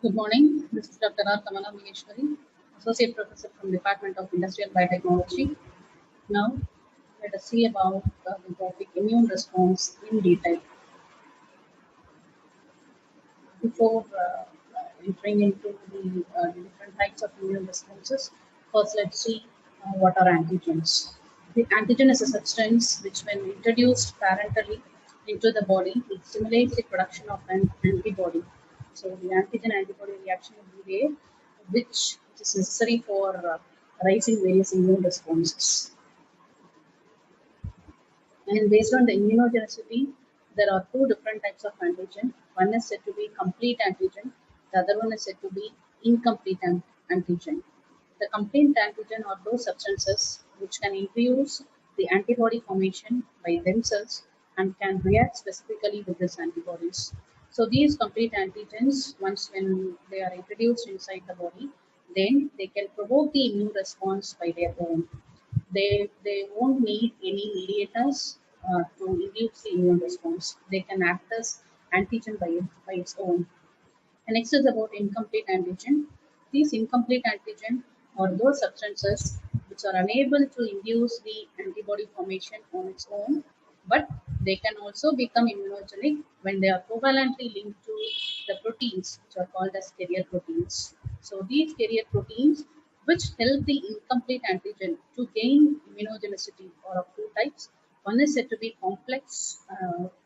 Good morning. This is Dr.R.Kamalambigeswari, Associate Professor from Department of Industrial Biotechnology. Now, let us see about the topic immune response in detail. Before entering into the different types of immune responses, first let's see what are antigens. The antigen is a substance which, when introduced parentally into the body, it stimulates the production of an antibody. So the antigen-antibody reaction will be there, which is necessary for raising various immune responses. And based on the immunogenicity, there are two different types of antigen. One is said to be complete antigen, the other one is said to be incomplete antigen. The complete antigen are those substances which can induce the antibody formation by themselves and can react specifically with these antibodies. So these complete antigens, once when they are introduced inside the body, then they can provoke the immune response by their own. They won't need any mediators to induce the immune response. They can act as antigen by its own. And next is about incomplete antigen. These incomplete antigen are those substances which are unable to induce the antibody formation on its own, but they can also become immunogenic when they are covalently linked to the proteins which are called as carrier proteins. So these carrier proteins which help the incomplete antigen to gain immunogenicity are of two types. One is said to be complex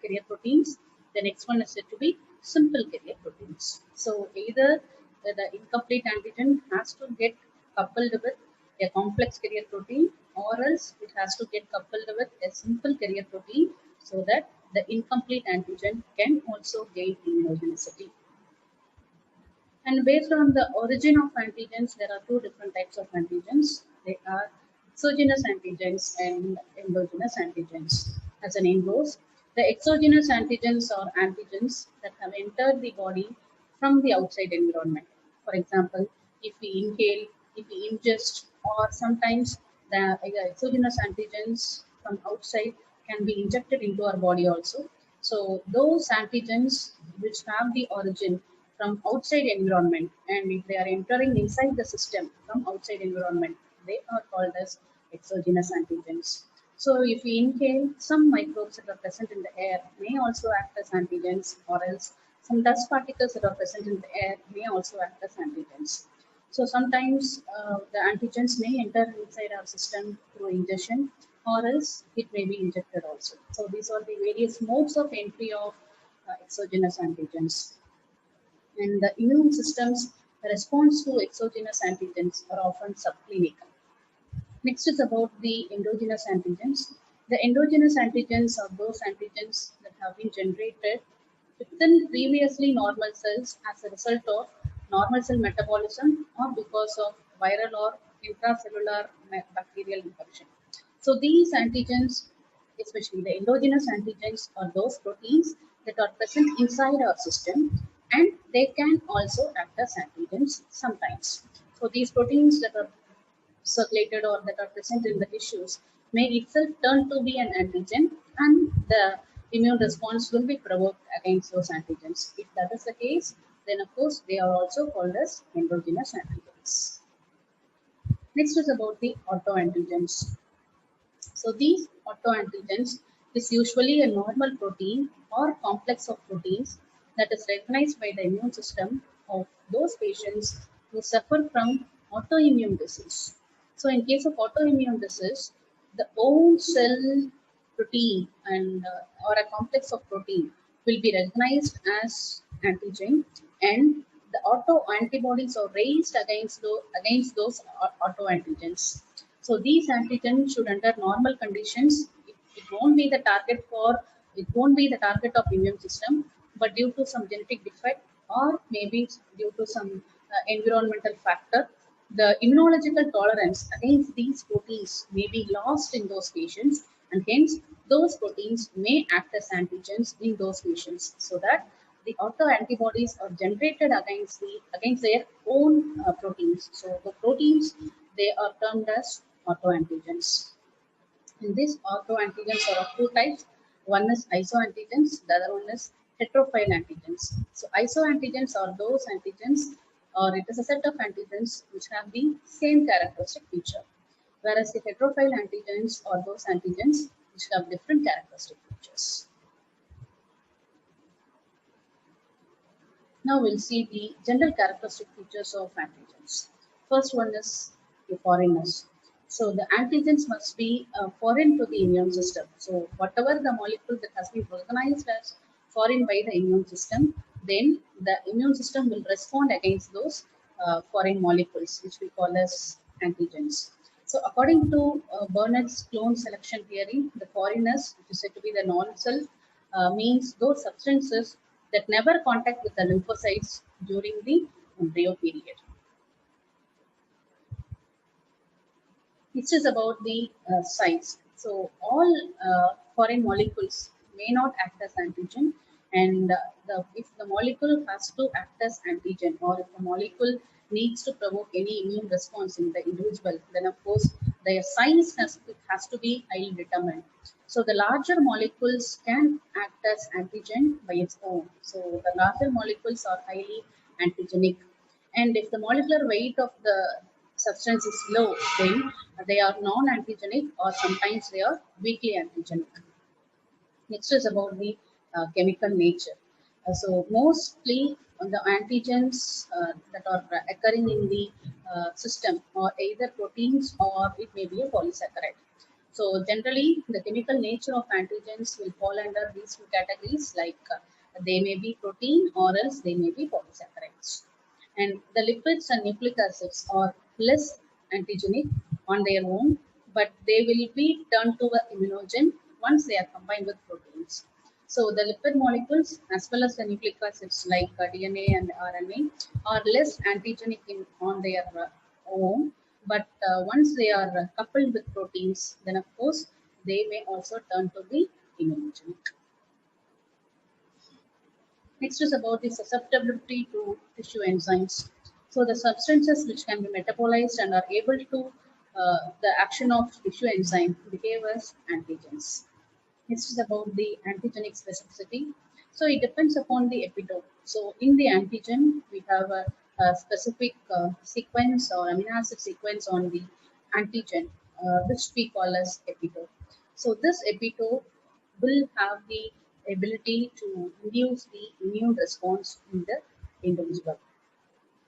carrier proteins. The next one is said to be simple carrier proteins. So either the incomplete antigen has to get coupled with a complex carrier protein, or else it has to get coupled with a simple carrier protein so that the incomplete antigen can also gain immunogenicity. And based on the origin of antigens, there are two different types of antigens. They are exogenous antigens and endogenous antigens. As the name goes, the exogenous antigens are antigens that have entered the body from the outside environment. For example, if we inhale, if we ingest, or sometimes the exogenous antigens from outside can be injected into our body also. So those antigens which have the origin from outside environment, and if they are entering inside the system from outside environment, they are called as exogenous antigens. So if we inhale, some microbes that are present in the air may also act as antigens, or else some dust particles that are present in the air may also act as antigens. So sometimes the antigens may enter inside our system through ingestion, or else it may be injected also. So these are the various modes of entry of exogenous antigens. And the immune system's response to exogenous antigens are often subclinical. Next is about the endogenous antigens. The endogenous antigens are those antigens that have been generated within previously normal cells as a result of normal cell metabolism or because of viral or intracellular bacterial infection. So these antigens, especially the endogenous antigens, are those proteins that are present inside our system, and they can also act as antigens sometimes. So these proteins that are circulated or that are present in the tissues may itself turn to be an antigen, and the immune response will be provoked against those antigens. If that is the case, then of course they are also called as endogenous antigens. Next is about the autoantigens. So these autoantigens is usually a normal protein or complex of proteins that is recognized by the immune system of those patients who suffer from autoimmune disease. So in case of autoimmune disease, the own cell protein and or a complex of protein will be recognized as antigen, and the auto antibodies are raised against those autoantigens. So these antigens should, under normal conditions, it won't be the target of immune system, but due to some genetic defect or maybe due to some environmental factor, the immunological tolerance against these proteins may be lost in those patients, and hence those proteins may act as antigens in those patients, so that the autoantibodies are generated against their own proteins. So the proteins, they are termed as autoantigens. And these autoantigens are of two types. One is isoantigens, the other one is heterophile antigens. So isoantigens are those antigens, or it is a set of antigens which have the same characteristic feature, whereas the heterophile antigens are those antigens which have different characteristic features. Now we'll see the general characteristic features of antigens. First one is the foreignness. So the antigens must be foreign to the immune system. So whatever the molecule that has been recognized as foreign by the immune system, then the immune system will respond against those foreign molecules, which we call as antigens. So according to Burnett's clone selection theory, the foreignness, which is said to be the non-self, means those substances that never contact with the lymphocytes during the embryo period. This is about the size. So all foreign molecules may not act as antigen, and if the molecule has to act as antigen, or if the molecule needs to provoke any immune response in the individual, then of course their size has to be highly determined. So the larger molecules can act as antigen by its own. So the larger molecules are highly antigenic, and if the molecular weight of the substance is low, then they are non-antigenic, or sometimes they are weakly antigenic. Next is about the chemical nature. So mostly the antigens that are occurring in the system are either proteins or it may be a polysaccharide. So generally the chemical nature of antigens will fall under these two categories, like they may be protein or else they may be polysaccharides. And the lipids and nucleic acids are less antigenic on their own, but they will be turned to an immunogen once they are combined with proteins. So the lipid molecules as well as the nucleic acids like DNA and RNA are less antigenic on their own, but once they are coupled with proteins, then of course they may also turn to be immunogenic. Next is about the susceptibility to tissue enzymes. So the substances which can be metabolized and are able to the action of tissue enzyme behave as antigens. Next is about the antigenic specificity. So it depends upon the epitope. So in the antigen, we have a specific sequence or amino acid sequence on the antigen, which we call as epitope. So this epitope will have the ability to induce the immune response in the individual.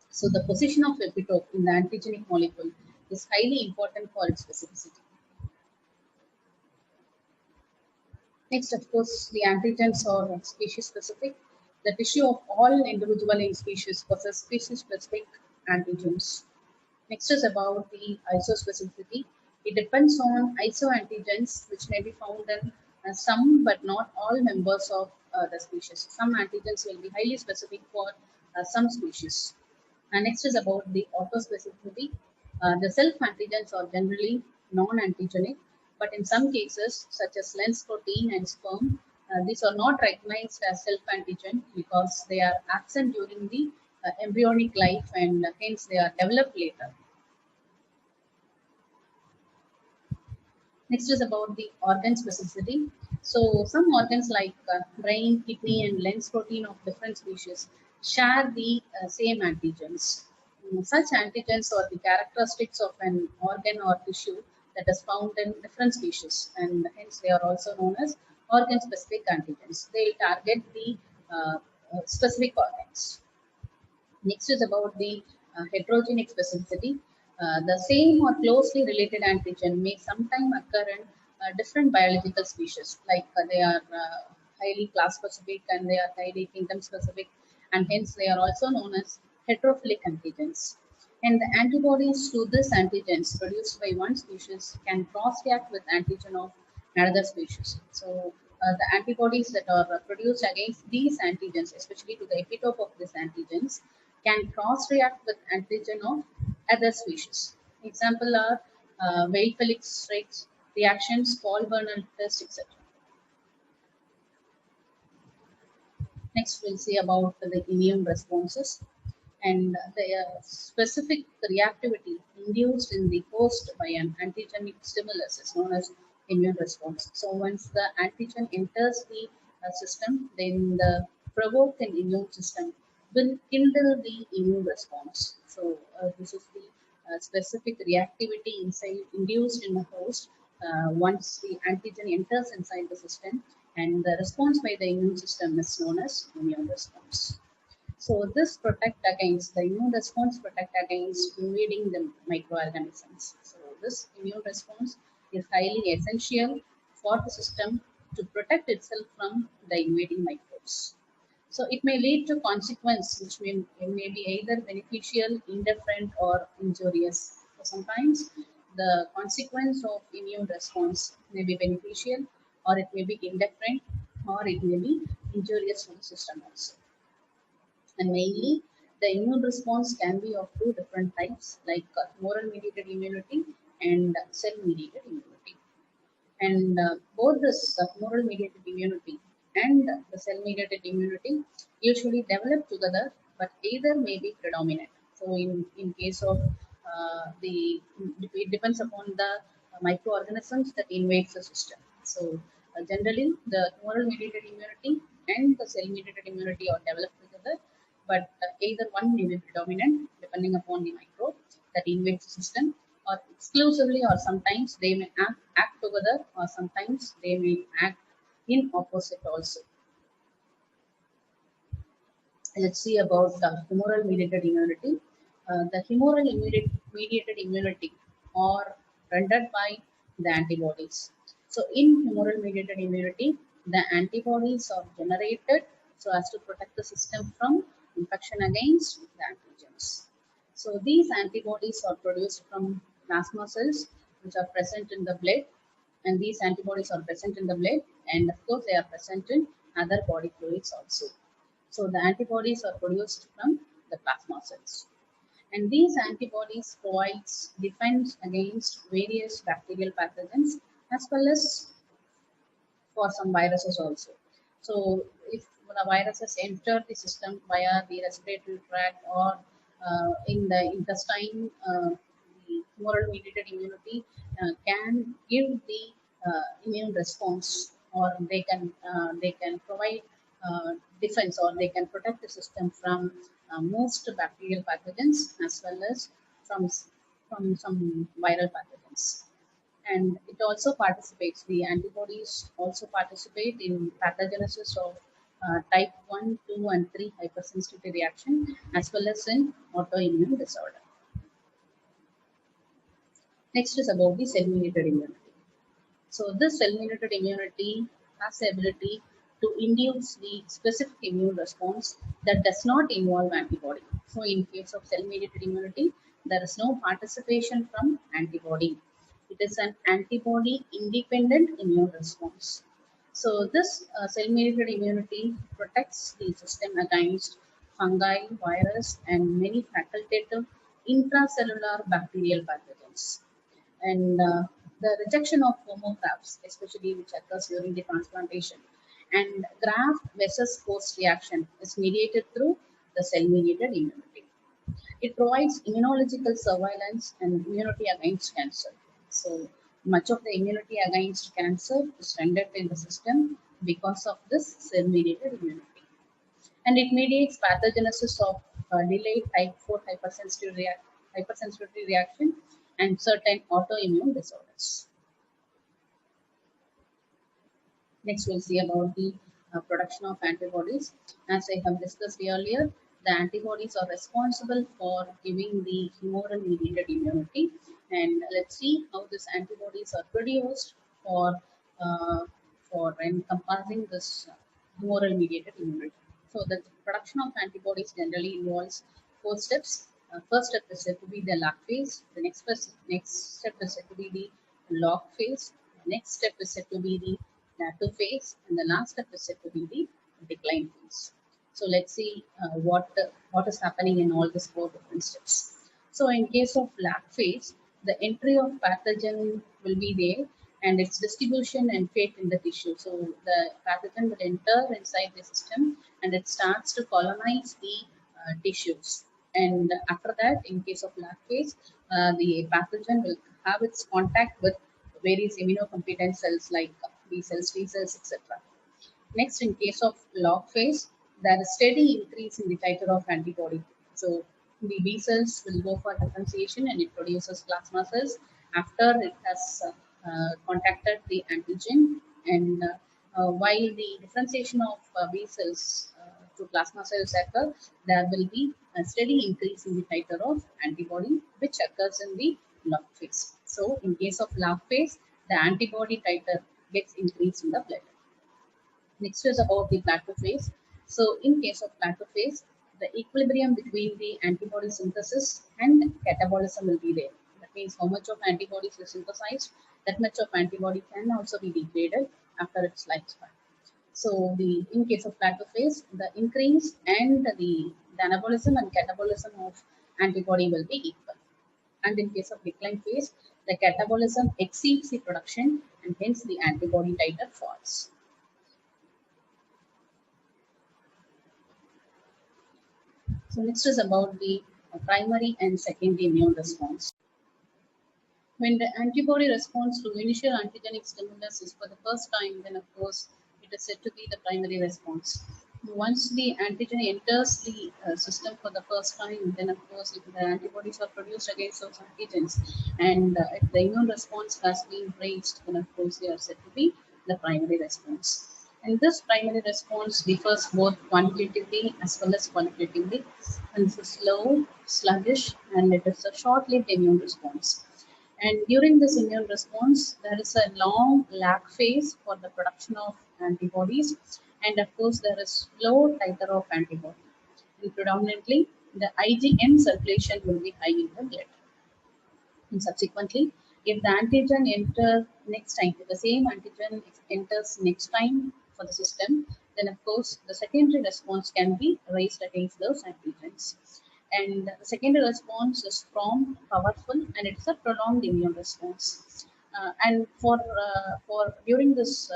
So the position of epitope in the antigenic molecule is highly important for its specificity. Next, of course, the antigens are species specific. The tissue of all individual in species possess species specific antigens. Next is about the isospecificity. It depends on isoantigens, which may be found in some but not all members of the species. Some antigens will be highly specific for some species. And next is about the autospecificity. The self antigens are generally non-antigenic, but in some cases, such as lens protein and sperm, these are not recognized as self antigen because they are absent during the embryonic life, and hence they are developed later. Next is about the organ specificity. So some organs like brain, kidney, and lens protein of different species share the same antigens. Such antigens are the characteristics of an organ or tissue that is found in different species, and hence they are also known as organ-specific antigens. They target the specific organs. Next is about the heterogenic specificity. The same or closely related antigen may sometimes occur in different biological species, like they are highly class specific and they are highly kingdom specific, and hence they are also known as heterophilic antigens. And the antibodies to this antigens produced by one species can cross-react with antigen of another species. So the antibodies that are produced against these antigens, especially to the epitope of these antigens, can cross-react with antigen of other species. Example are Weil-Felix reactions, Paul-Bernal test, etc. Next, we'll see about the immune responses and the specific reactivity induced in the host by an antigenic stimulus is known as immune response. So once the antigen enters the system, then the provoke an immune system will kindle the immune response. So this is the specific reactivity inside induced in the host once the antigen enters inside the system, and the response by the immune system is known as immune response. So this protect against the immune response protect against invading the microorganisms. So this immune response is highly essential for the system to protect itself from the invading microbes. So it may lead to consequence which may be either beneficial, indifferent, or injurious. So sometimes the consequence of immune response may be beneficial, or it may be indifferent, or it may be injurious to the system also. And mainly, the immune response can be of two different types, like humoral mediated immunity and cell mediated immunity. And both this humoral mediated immunity and the cell mediated immunity usually develop together, but either may be predominant. So, in case of it depends upon the microorganisms that invades the system. So, generally, the humoral mediated immunity and the cell mediated immunity are developed together, but either one may be predominant depending upon the microbe that invades the system, or exclusively, or sometimes they may act together, or sometimes they may act in opposite also. Let's see about humoral mediated immunity. The humoral mediated immunity are rendered by the antibodies. So in humoral mediated immunity, the antibodies are generated so as to protect the system from infection against the antigens. So these antibodies are produced from plasma cells which are present in the blood, and these antibodies are present in the blood, and of course they are present in other body fluids also. So the antibodies are produced from the plasma cells. And these antibodies provides defense against various bacterial pathogens as well as for some viruses also. So if the viruses enter the system via the respiratory tract or in the intestine, the humoral mediated immunity can give the immune response, or they can provide defense, or they can protect the system from most bacterial pathogens as well as from some viral pathogens. And it also participates, the antibodies also participate in pathogenesis of type 1, 2, and 3 hypersensitivity reaction as well as in autoimmune disorder. Next is about the cell-mediated immunity. So this cell-mediated immunity has the ability to induce the specific immune response that does not involve antibody. So in case of cell-mediated immunity, there is no participation from antibody. It is an antibody independent immune response. So this cell-mediated immunity protects the system against fungi, virus, and many facultative intracellular bacterial pathogens. And the rejection of homografts, especially which occurs during the transplantation, and graft versus host reaction is mediated through the cell-mediated immunity. It provides immunological surveillance and immunity against cancer. So much of the immunity against cancer is rendered in the system because of this cell-mediated immunity. And it mediates pathogenesis of delayed type 4 hypersensitivity reaction and certain autoimmune disorders. Next, we'll see about the production of antibodies. As I have discussed earlier, the antibodies are responsible for giving the humoral mediated immunity. And let's see how these antibodies are produced uh, for encompassing this humoral mediated immunity. So the production of antibodies generally involves four steps. First step is said to be the lag phase. The next step is said to be the log phase. The next step is said to be the plateau phase, and the last step is said to be the decline phase. So let's see what is happening in all these four different steps. So in case of lag phase, the entry of pathogen will be there, and its distribution and fate in the tissue. So the pathogen will enter inside the system, and it starts to colonize the tissues. And after that, in case of lag phase, the pathogen will have its contact with various immunocompetent cells like B cells, T cells, etc. Next, in case of log phase, there is steady increase in the titer of antibody. So the B cells will go for differentiation and it produces plasma cells after it has contacted the antigen. And while the differentiation of B cells to plasma cells occur, there will be a steady increase in the titer of antibody, which occurs in the log phase. So in case of log phase, the antibody titer gets increased in the blood. Next is about the plateau phase. So in case of plateau phase, the equilibrium between the antibody synthesis and catabolism will be there. That means how much of antibodies is synthesized, that much of antibody can also be degraded after its lifespan. So the in case of plateau phase, the increase and the anabolism and catabolism of antibody will be equal. And in case of decline phase, the catabolism exceeds the production and hence the antibody titer falls. So next is about the primary and secondary immune response. When the antibody response to initial antigenic stimulus is for the first time, then of course it is said to be the primary response. Once the antigen enters the system for the first time, then of course if the antibodies are produced against those antigens and if the immune response has been raised, then of course they are said to be the primary response. And this primary response differs both quantitatively as well as qualitatively. And it's slow, sluggish, and it is a short-lived immune response. And during this immune response, there is a long lag phase for the production of antibodies. And of course, there is low titer of antibody. And predominantly, the IgM circulation will be high in the blood. And subsequently, if the antigen enters next time, if the same antigen enters next time for the system, then of course the secondary response can be raised against those antigens. And the secondary response is strong, powerful, and it's a prolonged immune response. And for during this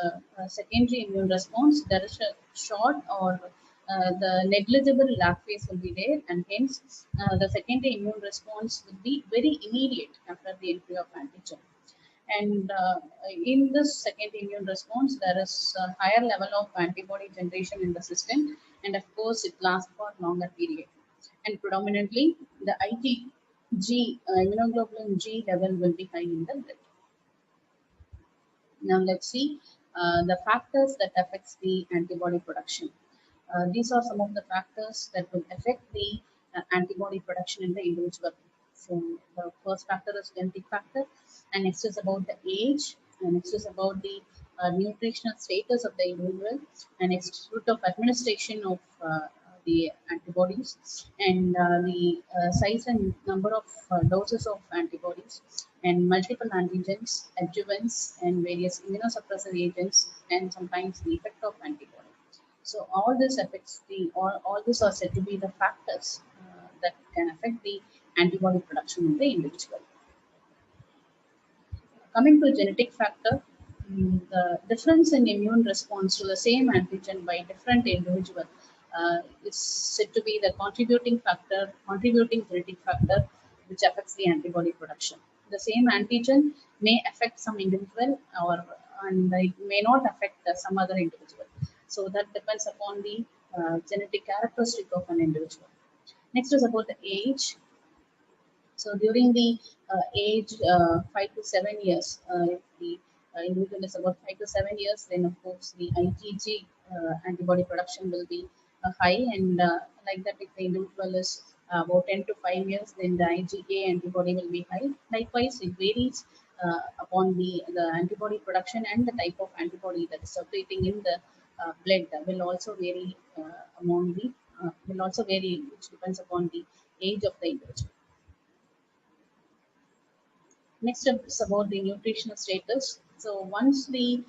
secondary immune response, there is a short or the negligible lag phase will be there, and hence the secondary immune response will be very immediate after the entry of antigen. And in this secondary immune response, there is a higher level of antibody generation in the system, and of course, it lasts for longer period. And predominantly, the IgG, immunoglobulin G level will be high in the blood. Now let's see the factors that affects the antibody production. These are some of the factors that will affect the antibody production in the individual. So the first factor is genetic factor, and next is about the age, and next is about the nutritional status of the individual, and next route of administration of the antibodies, and the size and number of doses of antibodies, and multiple antigens, adjuvants, and various immunosuppressive agents, and sometimes the effect of antibody. So all this affects all these are said to be the factors that can affect the antibody production in the individual. Coming to genetic factor, the difference in immune response to the same antigen by different individual is said to be the contributing genetic factor, which affects the antibody production. The same antigen may affect some individual, and it may not affect some other individual. So that depends upon the genetic characteristic of an individual. Next is about the age. So during the age 5 to 7 years, if the individual is about 5 to 7 years, then of course the IgG antibody production will be high, and like that if the individual is about 10 to 5 years, then the IgA antibody will be high. Likewise, it varies upon the antibody production, and the type of antibody that is circulating in the blood will also vary which depends upon the age of the individual. Next is about the nutritional status. So once the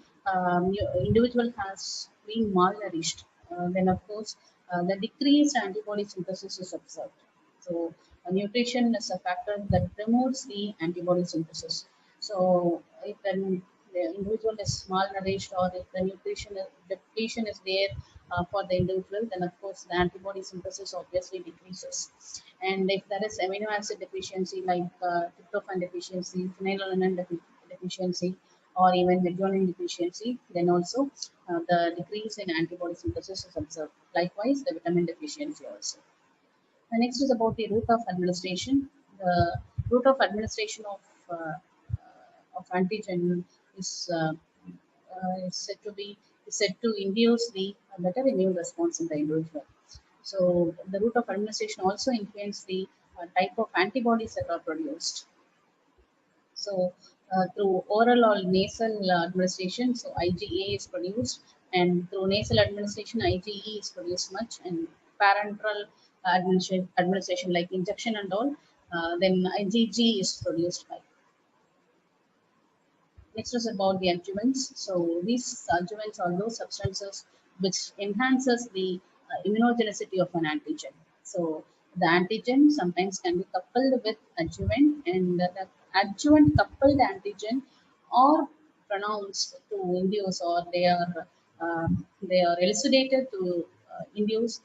individual has been malnourished, then of course the decreased antibody synthesis is observed. So nutrition is a factor that promotes the antibody synthesis. So if the individual is malnourished, or if the nutrition depletion is there for the individual, then of course the antibody synthesis obviously decreases. And if there is amino acid deficiency like tryptophan deficiency, phenylalanine deficiency, or even methionine deficiency, then also the decrease in antibody synthesis is observed. Likewise, the vitamin deficiency also. The next is about the route of administration. The route of administration of antigen is, is said to be is said to induce the better immune response in the individual. So the route of administration also influences the type of antibodies that are produced. So through oral or nasal administration, so IgA is produced, and through nasal administration, IgE is produced much, and parenteral administration like injection and all, then IgG is produced by. Next is about the adjuvants. So these adjuvants are those substances which enhances the immunogenicity of an antigen. So the antigen sometimes can be coupled with adjuvant, and the adjuvant coupled antigen are pronounced to induce, or they are elucidated to induce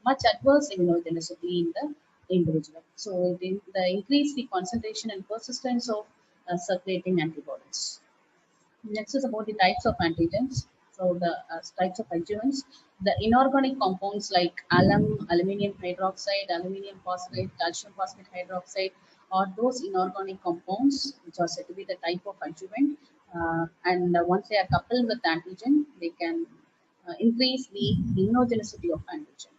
much adverse immunogenicity in the individual. So the increase the concentration and persistence of circulating antibodies. Next is about the types of antigens. So the types of adjuvants. The inorganic compounds like alum, aluminium hydroxide, aluminium phosphate, calcium phosphate hydroxide, are those inorganic compounds which are said to be the type of adjuvant. And once they are coupled with antigen, they can increase the immunogenicity of antigen.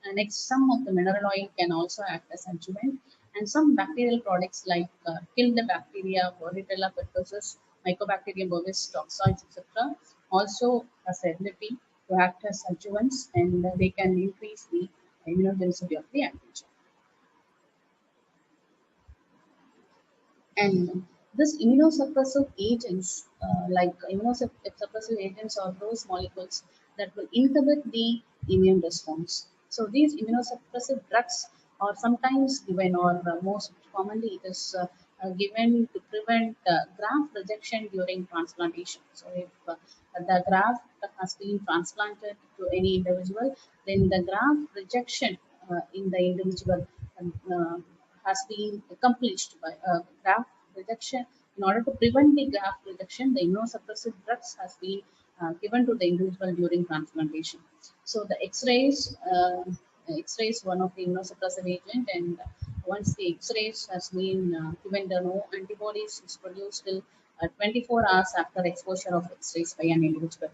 And next, some of the mineral oil can also act as adjuvant, and some bacterial products like kill the bacteria, Bordetella pertussis, Mycobacterium bovis, toxoids, etc., also has the ability to act as adjuvants, and they can increase the immunogenicity of the antigen. And this immunosuppressive agents, like immunosuppressive agents, are those molecules that will inhibit the immune response. So these immunosuppressive drugs are sometimes given, or most commonly it is given to prevent graft rejection during transplantation. So if the graft has been transplanted to any individual, then the graft rejection in the individual uh, has been accomplished by graft rejection. In order to prevent the graft rejection, the immunosuppressive drugs has been given to the individual during transplantation. So the X-rays one of the immunosuppressive agent, and once the X-rays has been given, the no antibodies is produced till 24 hours after exposure of X-rays by an individual.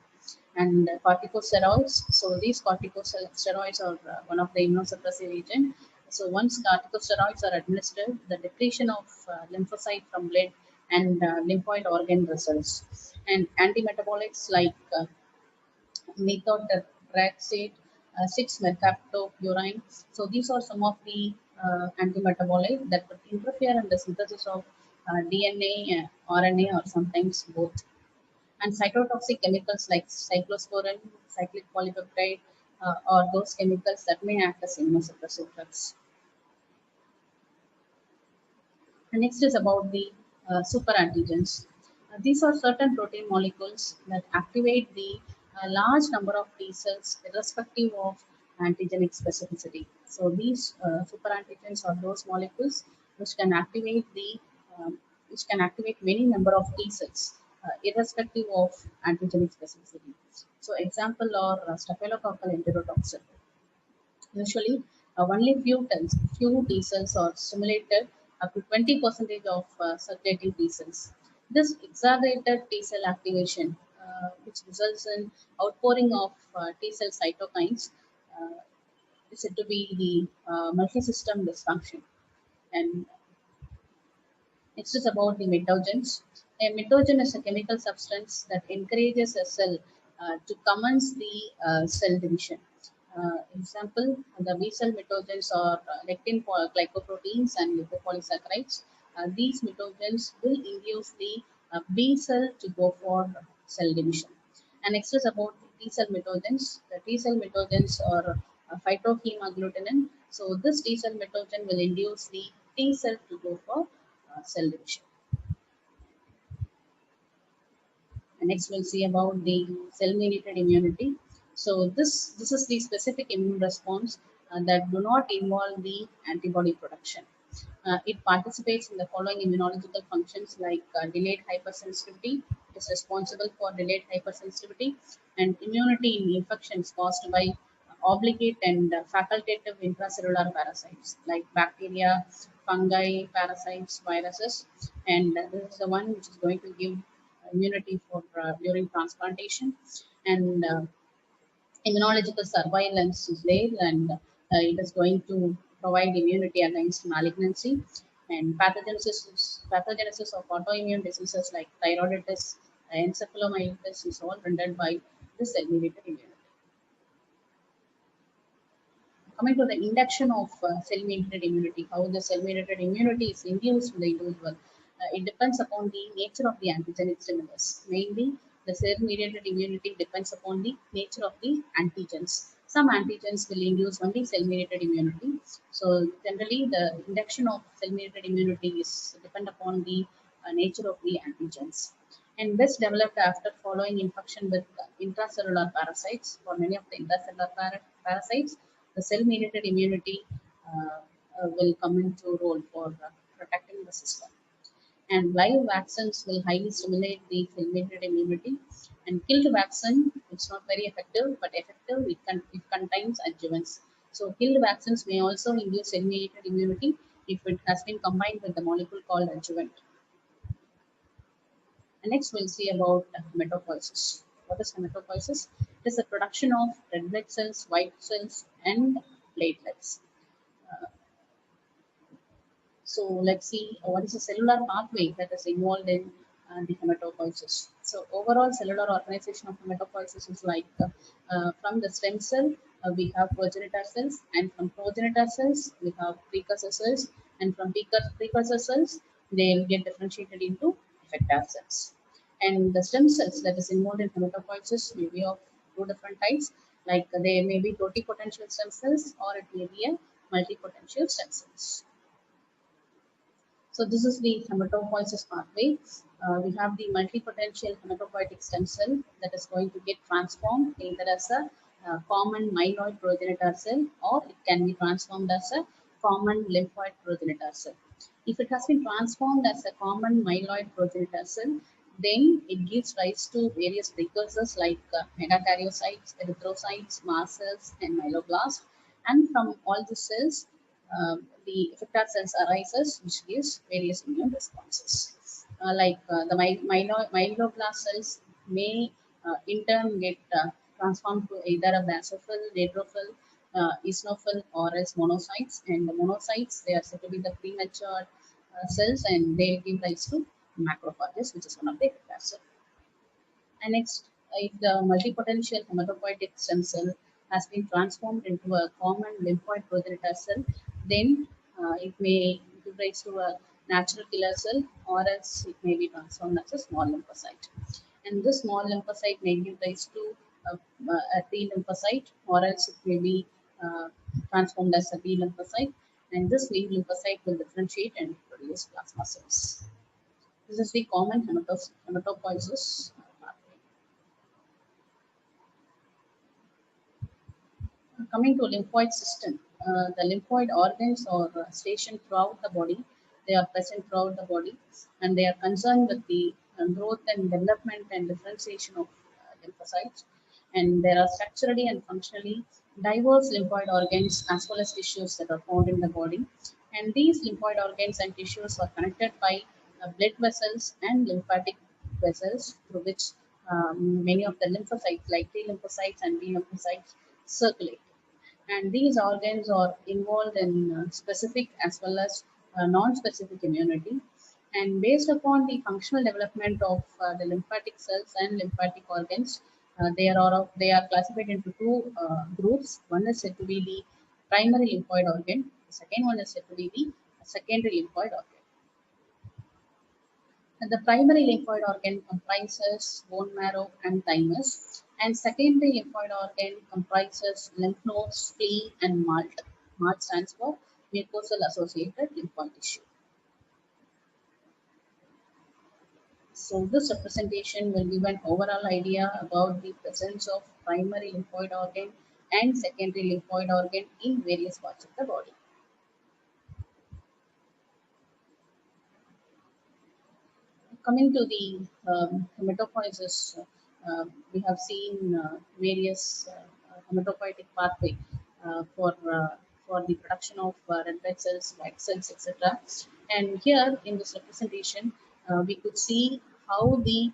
And corticosteroids. So these corticosteroids are one of the immunosuppressive agent. So once corticosteroids are administered, the depletion of lymphocyte from blood and lymphoid organ results. And antimetabolites like methotrexate, 6-mercaptopurine. So these are some of the antimetabolites that would interfere in the synthesis of DNA, RNA, or sometimes both. And cytotoxic chemicals like cyclosporin, cyclic polypeptide, are those chemicals that may act as immunosuppressive drugs. And next is about the superantigens. These are certain protein molecules that activate the large number of T cells irrespective of antigenic specificity. So these superantigens are those molecules which can activate many number of T cells irrespective of antigenic specificity. So example are staphylococcal enterotoxin. Usually, only few T cells are stimulated up to 20% of circulating T cells. This exaggerated T cell activation, which results in outpouring of T cell cytokines, is said to be the multi-system dysfunction. And next is about the mitogens. A mitogen is a chemical substance that encourages a cell to commence the cell division. Example, the B cell mitogens are lectin glycoproteins and lipopolysaccharides. These mitogens will induce the B cell to go for cell division. And next is about the T cell mitogens. The T cell mitogens are phytohemagglutinin. So this T cell mitogen will induce the T cell to go for cell division. And next we'll see about the cell-mediated immunity. So this is the specific immune response that do not involve the antibody production. It participates in the following immunological functions like delayed hypersensitivity. It is responsible for delayed hypersensitivity and immunity in infections caused by obligate and facultative intracellular parasites like bacteria, fungi, parasites, viruses. And this is the one which is going to give immunity for during transplantation. And immunological surveillance is there, and it is going to provide immunity against malignancy. And pathogenesis of autoimmune diseases like thyroiditis, encephalomyelitis is all rendered by the cell-mediated immunity. Coming to the induction of cell-mediated immunity, how the cell-mediated immunity is induced in the individual. It depends upon the nature of the antigenic stimulus. Mainly, the cell-mediated immunity depends upon the nature of the antigens. Some antigens will induce only cell-mediated immunity. So, generally, the induction of cell-mediated immunity is depend upon the nature of the antigens and best developed after following infection with intracellular parasites. For many of the intracellular parasites, the cell-mediated immunity will come into role for protecting the system. And live vaccines will highly stimulate the cell-mediated immunity. And killed vaccine, it's not very effective, but effective. It contains adjuvants. So killed vaccines may also induce cell-mediated immunity if it has been combined with the molecule called adjuvant. And next, we'll see about hematopoiesis. What is hematopoiesis? It is the production of red blood cells, white cells, and platelets. So let's see what is the cellular pathway that is involved in the hematopoiesis. So overall cellular organization of hematopoiesis is like from the stem cell we have progenitor cells, and from progenitor cells we have precursor cells, and from precursor cells they will get differentiated into effector cells. And the stem cells that is involved in hematopoiesis may be of two different types, like they may be totipotential stem cells or it may be a multipotential stem cells. So this is the hematopoiesis pathway. We have the multipotential hematopoietic stem cell that is going to get transformed either as a common myeloid progenitor cell, or it can be transformed as a common lymphoid progenitor cell. If it has been transformed as a common myeloid progenitor cell, then it gives rise to various precursors like megakaryocytes, erythrocytes, mast cells, and myeloblasts. And from all the cells, the effector cells arises, which gives various immune responses. Myeloblast cells may in turn get transformed to either a basophil, neutrophil, eosinophil, or as monocytes. And the monocytes, they are said to be the premature cells, and they give rise to macrophages, which is one of the effector cells. And next, if the multipotential hematopoietic stem cell has been transformed into a common lymphoid progenitor cell, then it may give rise to a natural killer cell, or else it may be transformed as a small lymphocyte. And this small lymphocyte may give rise to a T lymphocyte, or else it may be transformed as a B lymphocyte. And this B lymphocyte will differentiate and produce plasma cells. This is the common hematopoiesis pathway. Coming to lymphoid system, the lymphoid organs are stationed throughout the body. They are present throughout the body, and they are concerned with the growth and development and differentiation of lymphocytes. And there are structurally and functionally diverse lymphoid organs as well as tissues that are found in the body. And these lymphoid organs and tissues are connected by blood vessels and lymphatic vessels through which many of the lymphocytes, like T lymphocytes and B lymphocytes, circulate. And these organs are involved in specific as well as non-specific immunity. And based upon the functional development of the lymphatic cells and lymphatic organs, they are classified into two groups. One is said to be the primary lymphoid organ. The second one is said to be the secondary lymphoid organ. And the primary lymphoid organ comprises bone marrow and thymus, and secondary lymphoid organ comprises lymph nodes, spleen, and MALT. MALT stands for mucosal associated lymphoid tissue. So this representation will give an overall idea about the presence of primary lymphoid organ and secondary lymphoid organ in various parts of the body. Coming to the hematopoiesis, we have seen various hematopoietic pathway for the production of red blood cells, white cells, etc. And here in this representation, we could see how the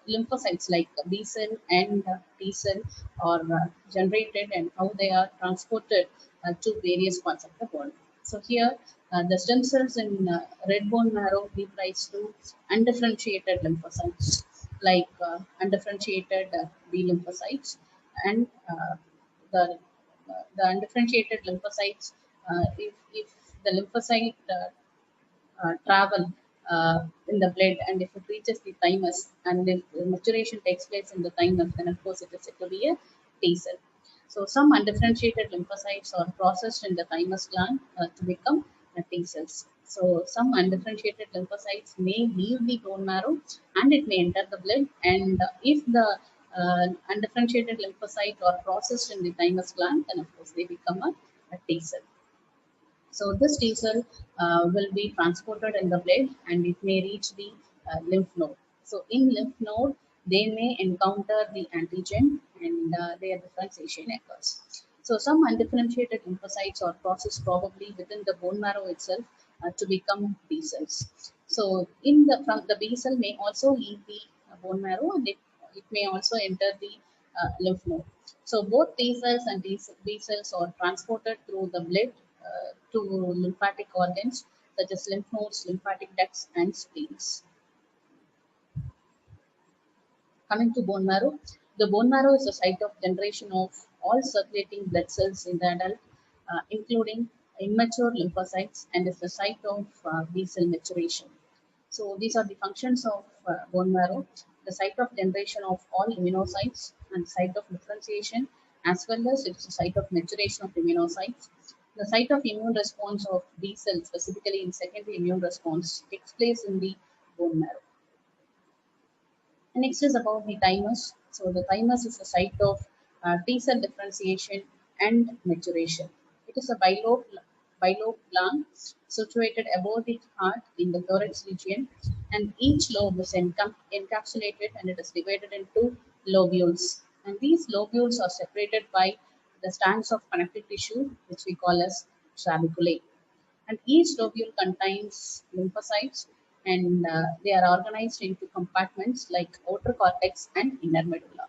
lymphocytes like B cell and T cell are generated and how they are transported to various parts of the body. So here, the stem cells in red bone marrow give rise to undifferentiated lymphocytes, like undifferentiated B lymphocytes, and the the undifferentiated lymphocytes. If the lymphocyte travel in the blood, and if it reaches the thymus and if the maturation takes place in the thymus, then of course it is said to be a T cell. So some undifferentiated lymphocytes are processed in the thymus gland to become T cells. So some undifferentiated lymphocytes may leave the bone marrow and it may enter the blood, and if the undifferentiated lymphocytes are processed in the thymus gland, then of course they become a T cell. So this T cell will be transported in the blood and it may reach the lymph node. So in lymph node, they may encounter the antigen and their differentiation occurs. So some undifferentiated lymphocytes are processed probably within the bone marrow itself to become B cells. So from the B cell may also leave the bone marrow, and it may also enter the lymph node. So both T cells and B cells are transported through the blood to lymphatic organs such as lymph nodes, lymphatic ducts, and spleens. Coming to bone marrow, the bone marrow is the site of generation of all circulating blood cells in the adult, including immature lymphocytes, and is the site of B cell maturation. So these are the functions of bone marrow: the site of generation of all immunocytes and site of differentiation, as well as it's the site of maturation of immunocytes. The site of immune response of B cells, specifically in secondary immune response, takes place in the bone marrow. And next is about the thymus. So the thymus is the site of T cell differentiation and maturation. It is a bilobe gland situated above the heart in the thorax region, and each lobe is encapsulated and it is divided into lobules. And these lobules are separated by the strands of connective tissue, which we call as trabeculae, and each lobule contains lymphocytes, and they are organized into compartments like outer cortex and inner medulla.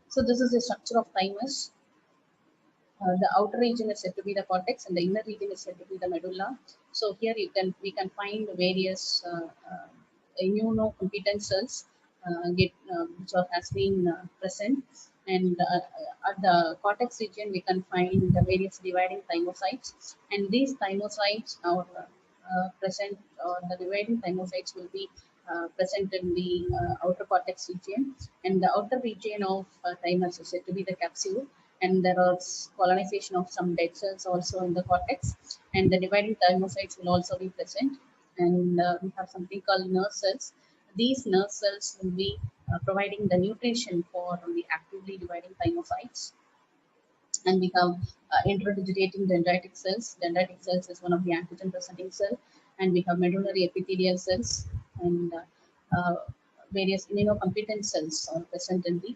So this is the structure of thymus. The outer region is said to be the cortex and the inner region is said to be the medulla. So here we can find various immunocompetent cells which has been present, and at the cortex region we can find the various dividing thymocytes, and these thymocytes are present, or the dividing thymocytes will be present in the outer cortex region, and the outer region of thymus is said to be the capsule, and there is colonization of some dead cells also in the cortex, and the dividing thymocytes will also be present, and we have something called nerve cells. These nerve cells will be providing the nutrition for the actively dividing thymocytes. And we have interdigitating dendritic cells. Dendritic cells is one of the antigen presenting cell, and we have medullary epithelial cells, and various immunocompetent cells are present in the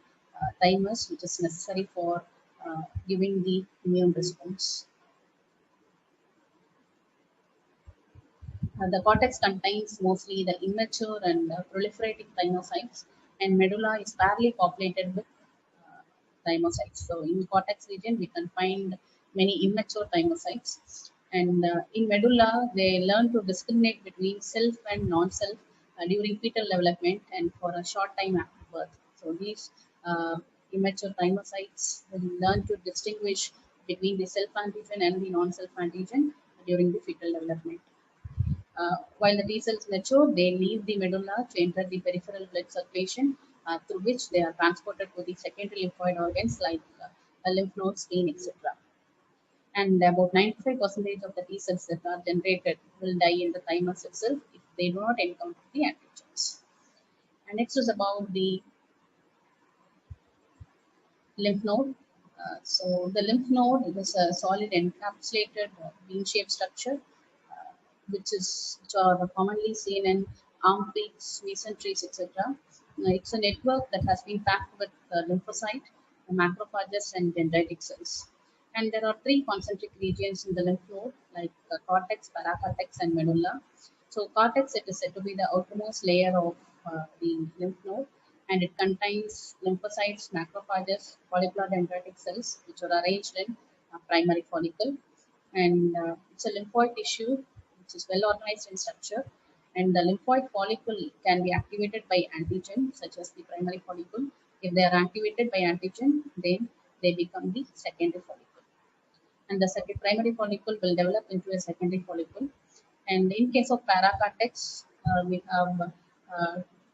thymus, which is necessary for giving the immune response. The cortex contains mostly the immature and proliferating thymocytes, and medulla is fairly populated with thymocytes. So in cortex region, we can find many immature thymocytes. And in medulla, they learn to discriminate between self and non-self during fetal development and for a short time after birth. So these immature thymocytes will learn to distinguish between the self antigen and the non-self antigen during the fetal development. While the T cells mature, they leave the medulla to enter the peripheral blood circulation, through which they are transported to the secondary lymphoid organs like lymph nodes, spleen, etc. And about 95% of the T cells that are generated will die in the thymus itself if they do not encounter the antigens. And next is about the lymph node. So the lymph node is a solid encapsulated bean-shaped structure which are commonly seen in armpits, mesenteries, etc. It's a network that has been packed with lymphocyte, macrophages, and dendritic cells. And there are three concentric regions in the lymph node, like cortex, paracortex, and medulla. So, cortex, it is said to be the outermost layer of the lymph node, and it contains lymphocytes, macrophages, follicular dendritic cells, which are arranged in primary follicle. And it's a lymphoid tissue which is well organized in structure. And the lymphoid follicle can be activated by antigen, such as the primary follicle. If they are activated by antigen, then they become the secondary follicle, and the second primary follicle will develop into a secondary follicle. And in case of paracortex, we have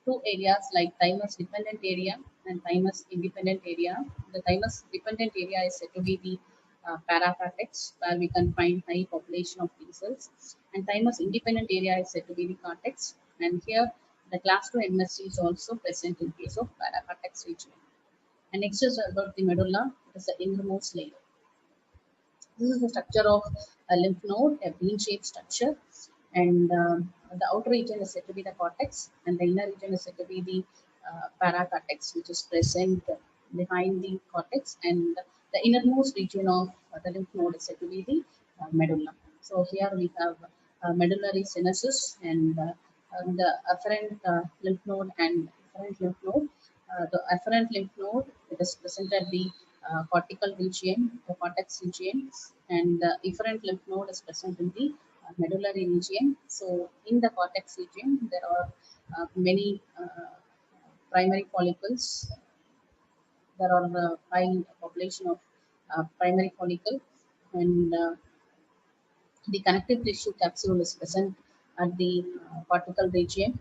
two areas like thymus dependent area and thymus independent area. The thymus dependent area is said to be the paracortex, where we can find high population of T cells, and thymus independent area is said to be the cortex. And here, the class 2 MSC is also present in case of paracortex region. And next is about the medulla. It is the innermost layer. This is the structure of a lymph node, a bean-shaped structure, and the outer region is said to be the cortex, and the inner region is said to be the paracortex, which is present behind the cortex, and the innermost region of the lymph node is said to be the medulla. So here we have medullary synesis and the afferent lymph node and efferent lymph node. The afferent lymph node, it is present at the cortical region, the cortex region, and the efferent lymph node is present in the medullary region. So in the cortex region, there are many primary follicles. There are high population of primary follicle, and the connective tissue capsule is present at the cortical region,